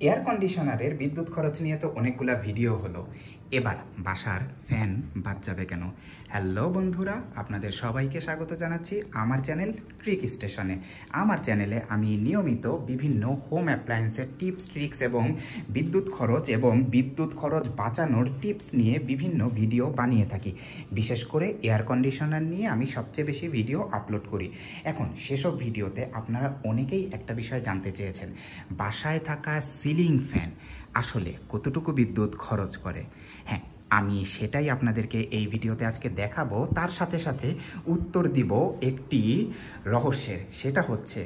Air কন্ডিশনারের বিদ্যুৎ খরচ নিয়ে তো অনেকগুলা ভিডিও হলো, এবার বাসার ফ্যান বাদ যাবে কেন? হ্যালো বন্ধুরা, আপনাদের সবাইকে স্বাগত জানাচ্ছি আমার চ্যানেল ট্রিক স্টেশনে। আমার চ্যানেলে আমি নিয়মিত বিভিন্ন হোম অ্যাপ্লায়েন্সের টিপস, ট্রিক্স এবং বিদ্যুৎ খরচ বাঁচানোর টিপস নিয়ে বিভিন্ন ভিডিও বানিয়ে থাকি। বিশেষ করে এয়ার কন্ডিশনার নিয়ে আমি সবচেয়ে বেশি ভিডিও আপলোড করি। এখন সেসব ভিডিওতে আপনারা অনেকেই একটা বিষয় জানতে চেয়েছেন, বাসায় থাকা সিলিং ফ্যান আসলে কতটুকু বিদ্যুৎ খরচ করে। হ্যাঁ, আমি সেটাই আপনাদেরকে এই ভিডিওতে আজকে দেখাবো। তার সাথে সাথে উত্তর দিব একটি রহস্যের, সেটা হচ্ছে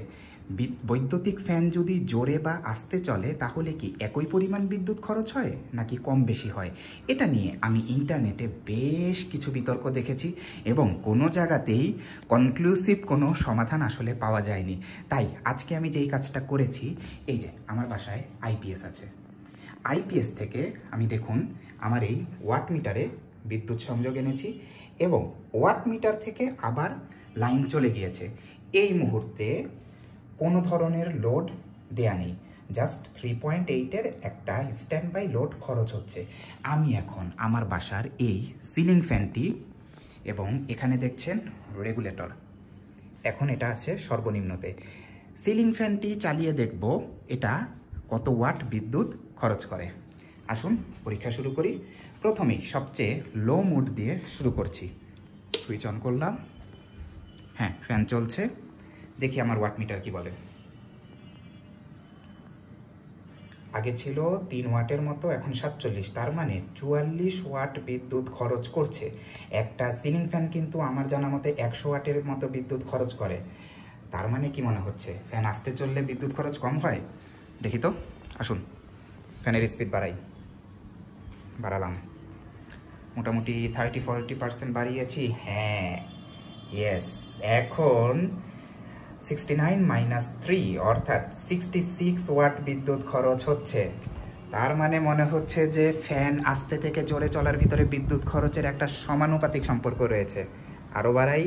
বৈদ্যুতিক ফ্যান যদি জোরে বা আস্তে চলে তাহলে কি একই পরিমাণ বিদ্যুৎ খরচ হয় নাকি কম বেশি হয়। এটা নিয়ে আমি ইন্টারনেটে বেশ কিছু বিতর্ক দেখেছি এবং কোনো জায়গাতেই কনক্লুসিভ কোনো সমাধান আসলে পাওয়া যায়নি। তাই আজকে আমি যেই কাজটা করেছি, এই যে আমার বাসায় আইপিএস আছে, আইপিএস থেকে আমি দেখুন আমার এই ওয়াট মিটারে বিদ্যুৎ সংযোগ এনেছি এবং ওয়াট মিটার থেকে আবার লাইন চলে গিয়েছে। এই মুহূর্তে কোনো ধরনের লোড দেয়া নেই, জাস্ট 3.8-এর একটা স্ট্যান্ড বাই লোড খরচ হচ্ছে। আমি এখন আমার বাসার এই সিলিং ফ্যানটি এবং এখানে দেখছেন রেগুলেটর, এখন এটা আছে সর্বনিম্নতে। সিলিং ফ্যানটি চালিয়ে দেখব এটা কত ওয়াট বিদ্যুৎ খরচ করে। আসুন পরীক্ষা শুরু করি। প্রথমেই সবচেয়ে লো মোড দিয়ে শুরু করছি। সুইচ অন করলাম, হ্যাঁ ফ্যান চলছে। দেখি আমার ওয়াট মিটার কি বলে। আগে ছিল 3 ওয়াটের মতো, এখন 47, তার মানে 44 ওয়াট বিদ্যুৎ খরচ করছে। একটা সিলিং ফ্যান কিন্তু আমার জানা মতে 100 ওয়াটের মতো বিদ্যুৎ খরচ করে। তার মানে কি মনে হচ্ছে ফ্যান আস্তে চললে বিদ্যুৎ খরচ কম হয়? দেখি তো, আসুন ফ্যানের স্পিড বাড়ালাম, মোটামুটি 30-40% বাড়িয়েছি। হ্যাঁ ইয়েস, এখন 69 - 3 অর্থাৎ 66 ওয়াট বিদ্যুৎ খরচ হচ্ছে। তার মানে মনে হচ্ছে যে ফ্যান আস্তে থেকে জোরে চলার ভিতরে বিদ্যুৎ খরচের একটা সমানুপাতিক সম্পর্ক রয়েছে। আরও বাড়াই।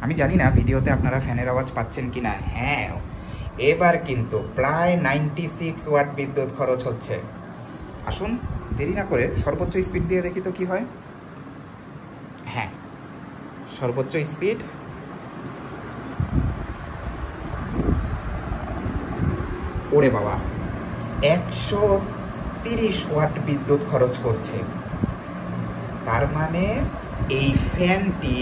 আমি জানি না ভিডিওতে আপনারা ফ্যানের আওয়াজ পাচ্ছেন কিনা। হ্যাঁ, এবার কিন্তু প্রায় 96 ওয়াট বিদ্যুৎ খরচ হচ্ছে। আসুন দেরি না করে সর্বোচ্চ স্পিড দিয়ে দেখি তো কি হয়। হ্যাঁ, সর্বোচ্চ স্পিড, ওরে বাবা, 130 ওয়াট বিদ্যুৎ খরচ করছে। তার মানে এই ফ্যানটি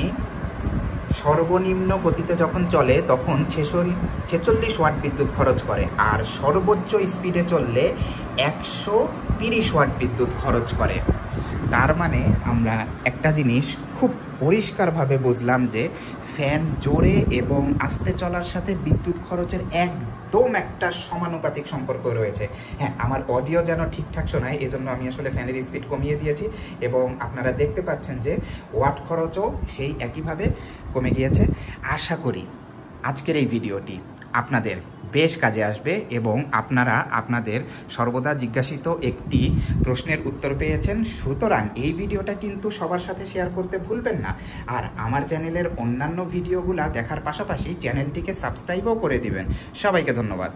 সর্বনিম্ন গতিতে যখন চলে তখন 46 ওয়াট বিদ্যুৎ খরচ করে, আর সর্বোচ্চ স্পিডে চললে 130 ওয়াট বিদ্যুৎ খরচ করে। তার মানে আমরা একটা জিনিস খুব পরিষ্কারভাবে বুঝলাম যে ফ্যান জোরে এবং আস্তে চলার সাথে বিদ্যুৎ খরচের একদম একটা সমানুপাতিক সম্পর্ক রয়েছে। হ্যাঁ, আমার অডিও যেন ঠিকঠাক শোনায় এজন্য আমি আসলে ফ্যানের স্পিড কমিয়ে দিয়েছি এবং আপনারা দেখতে পাচ্ছেন যে ওয়াট খরচও সেই একইভাবে কমে গিয়েছে। আশা করি আজকের এই ভিডিওটি আপনাদের বেশ কাজে আসবে এবং আপনারা আপনাদের সর্বদা জিজ্ঞাসিত একটি প্রশ্নের উত্তর পেয়েছেন। সুতরাং এই ভিডিওটা কিন্তু সবার সাথে শেয়ার করতে ভুলবেন না, আর আমার চ্যানেলের অন্যান্য ভিডিওগুলো দেখার পাশাপাশি চ্যানেলটিকে সাবস্ক্রাইবও করে দিবেন। সবাইকে ধন্যবাদ।